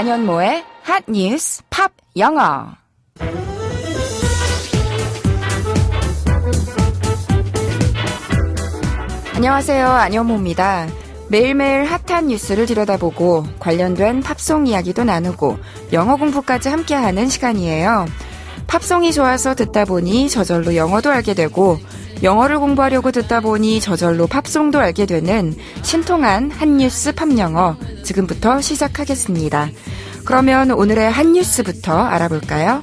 전현모의 핫 뉴스 팝 영어. 안녕하세요. 안현모입니다. 매일매일 핫한 뉴스를 들여다보고 관련된 팝송 이야기도 나누고 영어 공부까지 함께하는 시간이에요. 팝송이 좋아서 듣다 보니 저절로 영어도 알게 되고 영어를 공부하려고 듣다 보니 저절로 팝송도 알게 되는 신통한 핫뉴스 팝영어 지금부터 시작하겠습니다. 그러면 오늘의 핫뉴스부터 알아볼까요?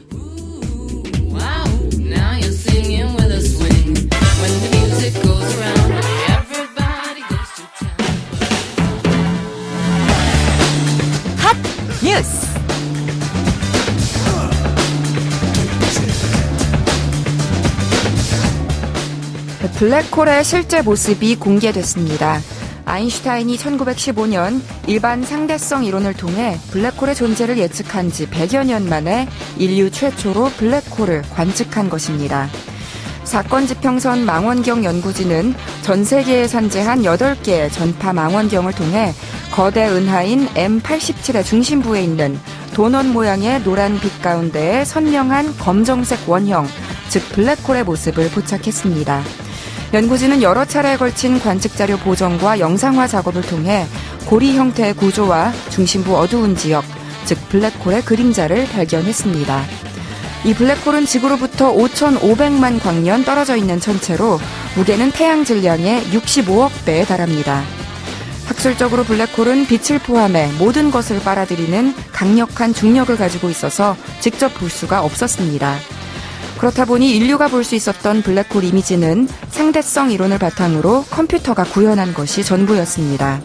핫뉴스! 블랙홀의 실제 모습이 공개됐습니다. 아인슈타인이 1915년 일반 상대성 이론을 통해 블랙홀의 존재를 예측한 지 100여 년 만에 인류 최초로 블랙홀을 관측한 것입니다. 사건 지평선 망원경 연구진은 전 세계에 산재한 8개의 전파 망원경을 통해 거대 은하인 M87의 중심부에 있는 도넛 모양의 노란 빛 가운데에 선명한 검정색 원형, 즉 블랙홀의 모습을 포착했습니다. 연구진은 여러 차례에 걸친 관측자료 보정과 영상화 작업을 통해 고리 형태의 구조와 중심부 어두운 지역, 즉 블랙홀의 그림자를 발견했습니다. 이 블랙홀은 지구로부터 5,500만 광년 떨어져 있는 천체로 무게는 태양 질량의 65억 배에 달합니다. 학술적으로 블랙홀은 빛을 포함해 모든 것을 빨아들이는 강력한 중력을 가지고 있어서 직접 볼 수가 없었습니다. 그렇다 보니 인류가 볼 수 있었던 블랙홀 이미지는 상대성 이론을 바탕으로 컴퓨터가 구현한 것이 전부였습니다.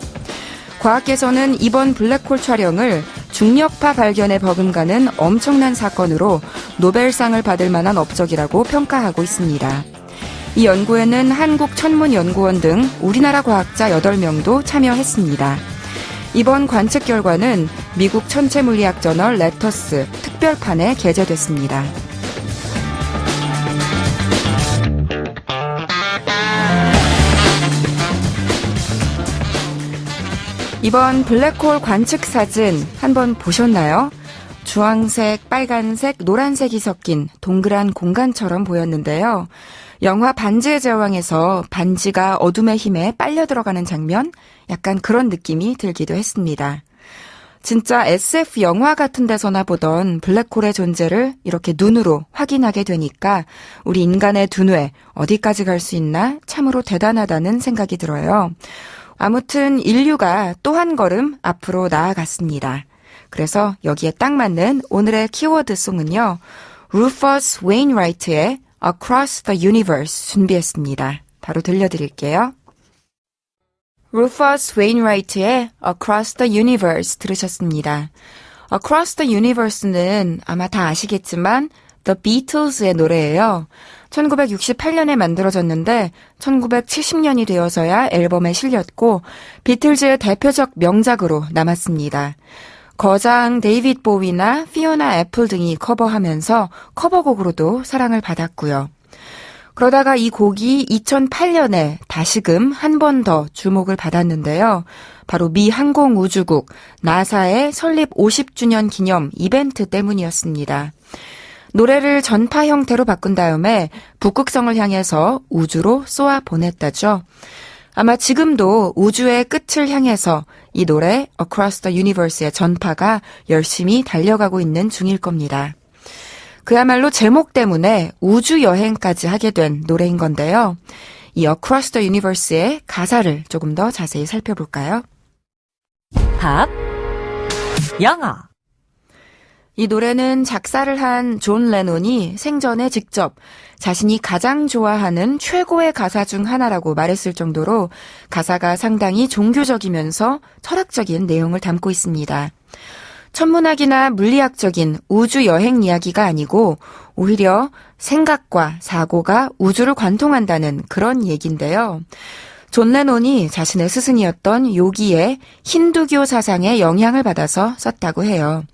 과학계에서는 이번 블랙홀 촬영을 중력파 발견에 버금가는 엄청난 사건으로 노벨상을 받을 만한 업적이라고 평가하고 있습니다. 이 연구에는 한국천문연구원 등 우리나라 과학자 8명도 참여했습니다. 이번 관측 결과는 미국 천체물리학 저널 레터스 특별판에 게재됐습니다. 이번 블랙홀 관측 사진 한번 보셨나요? 주황색, 빨간색, 노란색이 섞인 동그란 공간처럼 보였는데요. 영화 반지의 제왕에서 반지가 어둠의 힘에 빨려 들어가는 장면? 약간 그런 느낌이 들기도 했습니다. 진짜 SF 영화 같은 데서나 보던 블랙홀의 존재를 이렇게 눈으로 확인하게 되니까 우리 인간의 두뇌 어디까지 갈 수 있나 참으로 대단하다는 생각이 들어요. 아무튼 인류가 또 한 걸음 앞으로 나아갔습니다. 그래서 여기에 딱 맞는 오늘의 키워드 송은요. 루퍼스 웨인라이트의 Across the Universe 준비했습니다. 바로 들려드릴게요. 루퍼스 웨인라이트의 Across the Universe 들으셨습니다. Across the Universe는 아마 다 아시겠지만 The Beatles의 노래예요. 1968년에 만들어졌는데 1970년이 되어서야 앨범에 실렸고 비틀즈의 대표적 명작으로 남았습니다. 거장 데이빗 보위나 피오나 애플 등이 커버하면서 커버곡으로도 사랑을 받았고요. 그러다가 이 곡이 2008년에 다시금 한 번 더 주목을 받았는데요. 바로 미 항공우주국 나사의 설립 50주년 기념 이벤트 때문이었습니다. 노래를 전파 형태로 바꾼 다음에 북극성을 향해서 우주로 쏘아 보냈다죠. 아마 지금도 우주의 끝을 향해서 이 노래 Across the Universe의 전파가 열심히 달려가고 있는 중일 겁니다. 그야말로 제목 때문에 우주 여행까지 하게 된 노래인 건데요. 이 Across the Universe의 가사를 조금 더 자세히 살펴볼까요? 팝 영어. 이 노래는 작사를 한 존 레논이 생전에 직접 자신이 가장 좋아하는 최고의 가사 중 하나라고 말했을 정도로 가사가 상당히 종교적이면서 철학적인 내용을 담고 있습니다. 천문학이나 물리학적인 우주 여행 이야기가 아니고 오히려 생각과 사고가 우주를 관통한다는 그런 얘기인데요. 존 레논이 자신의 스승이었던 요기의 힌두교 사상에 영향을 받아서 썼다고 해요.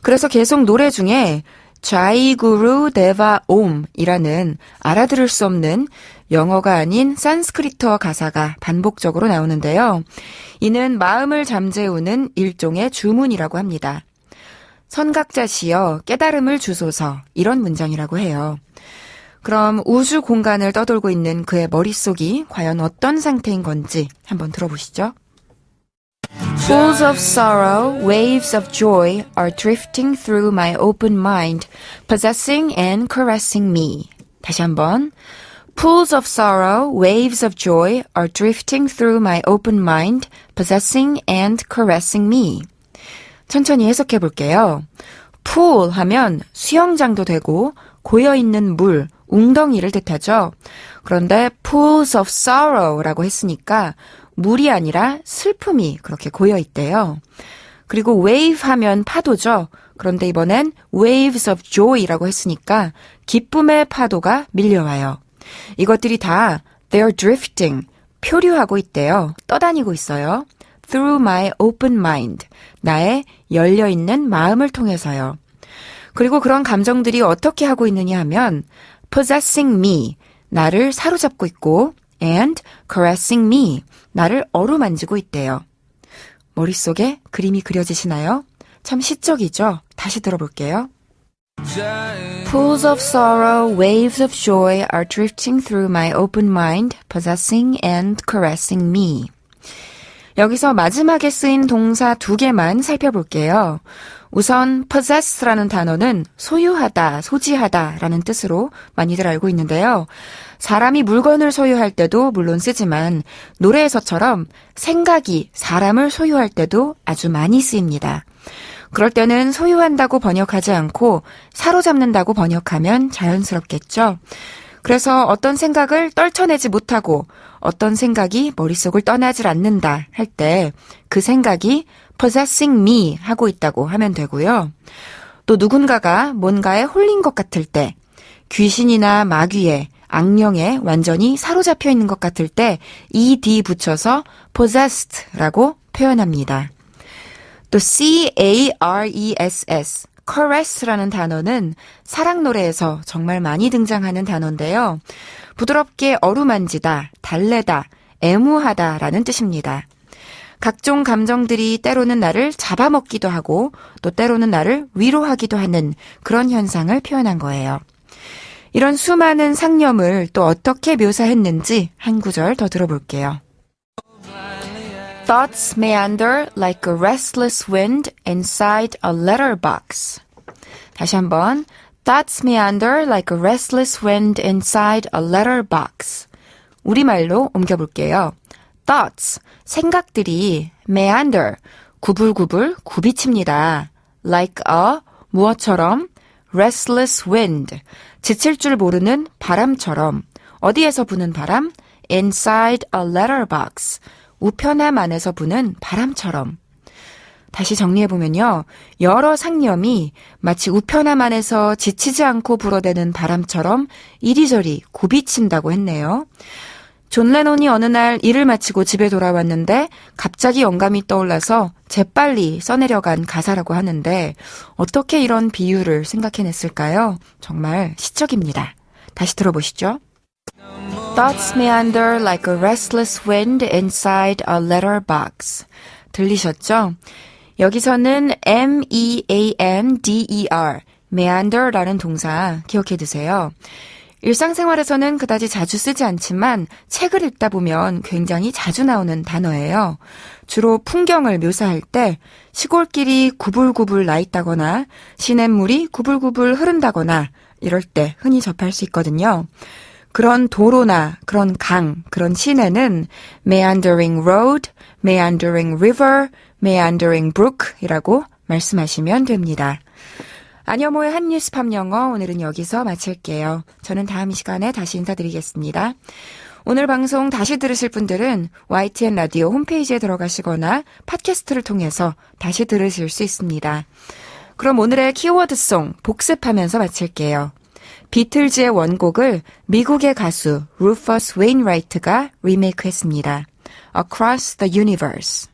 그래서 계속 노래 중에 좌이구루 데바 옴이라는 알아들을 수 없는 영어가 아닌 산스크리트어 가사가 반복적으로 나오는데요. 이는 마음을 잠재우는 일종의 주문이라고 합니다. 선각자시여 깨달음을 주소서 이런 문장이라고 해요. 그럼 우주 공간을 떠돌고 있는 그의 머릿속이 과연 어떤 상태인 건지 한번 들어보시죠. Pools of sorrow, waves of joy are drifting through my open mind, possessing and caressing me. 다시 한번. Pools of sorrow, waves of joy are drifting through my open mind, possessing and caressing me. 천천히 해석해 볼게요. pool 하면 수영장도 되고 고여있는 물, 웅덩이를 뜻하죠. 그런데 pools of sorrow라고 했으니까 물이 아니라 슬픔이 그렇게 고여있대요. 그리고 wave 하면 파도죠. 그런데 이번엔 waves of joy라고 했으니까 기쁨의 파도가 밀려와요. 이것들이 다 they're drifting, 표류하고 있대요. 떠다니고 있어요. through my open mind, 나의 열려있는 마음을 통해서요. 그리고 그런 감정들이 어떻게 하고 있느냐 하면 possessing me, 나를 사로잡고 있고 and caressing me, 나를 어루만지고 있대요. 머릿속에 그림이 그려지시나요? 참 시적이죠? 다시 들어볼게요. Pools of sorrow, waves of joy are drifting through my open mind, possessing and caressing me. 여기서 마지막에 쓰인 동사 2개만 살펴볼게요. 우선 possess라는 단어는 소유하다, 소지하다 라는 뜻으로 많이들 알고 있는데요. 사람이 물건을 소유할 때도 물론 쓰지만 노래에서처럼 생각이 사람을 소유할 때도 아주 많이 쓰입니다. 그럴 때는 소유한다고 번역하지 않고 사로잡는다고 번역하면 자연스럽겠죠. 그래서 어떤 생각을 떨쳐내지 못하고 어떤 생각이 머릿속을 떠나질 않는다 할 때 그 생각이 possessing me 하고 있다고 하면 되고요. 또 누군가가 뭔가에 홀린 것 같을 때 귀신이나 마귀에 악령에 완전히 사로잡혀 있는 것 같을 때 ed 붙여서 possessed라고 표현합니다. 또 caress, caress라는 단어는 사랑 노래에서 정말 많이 등장하는 단어인데요. 부드럽게 어루만지다, 달래다, 애무하다라는 뜻입니다. 각종 감정들이 때로는 나를 잡아먹기도 하고 또 때로는 나를 위로하기도 하는 그런 현상을 표현한 거예요. 이런 수많은 상념을 또 어떻게 묘사했는지 한 구절 더 들어볼게요. Thoughts meander like a restless wind inside a letterbox. 다시 한번. Thoughts meander like a restless wind inside a letterbox. 우리말로 옮겨볼게요. Thoughts, 생각들이 meander, 구불구불 굽이칩니다. Like a, 무엇처럼? Restless wind, 지칠 줄 모르는 바람처럼. 어디에서 부는 바람? Inside a letterbox, 우편함 안에서 부는 바람처럼. 다시 정리해보면요. 여러 상념이 마치 우편함 안에서 지치지 않고 불어대는 바람처럼 이리저리 굽이친다고 했네요. 존 레논이 어느 날 일을 마치고 집에 돌아왔는데 갑자기 영감이 떠올라서 재빨리 써내려간 가사라고 하는데 어떻게 이런 비유를 생각해냈을까요? 정말 시적입니다. 다시 들어보시죠. Thoughts meander like a restless wind inside a letterbox. 들리셨죠? 여기서는 meander, meander라는 동사 기억해두세요. 일상생활에서는 그다지 자주 쓰지 않지만 책을 읽다 보면 굉장히 자주 나오는 단어예요. 주로 풍경을 묘사할 때 시골길이 구불구불 나 있다거나 시냇물이 구불구불 흐른다거나 이럴 때 흔히 접할 수 있거든요. 그런 도로나 그런 강, 그런 시내는 meandering road, meandering river, meandering brook이라고 말씀하시면 됩니다. 안여모의 한뉴스팝 영어 오늘은 여기서 마칠게요. 저는 다음 시간에 다시 인사드리겠습니다. 오늘 방송 다시 들으실 분들은 YTN 라디오 홈페이지에 들어가시거나 팟캐스트를 통해서 다시 들으실 수 있습니다. 그럼 오늘의 키워드송 복습하면서 마칠게요. 비틀즈의 원곡을 미국의 가수 루퍼스 웨인라이트가 리메이크했습니다. Across the Universe.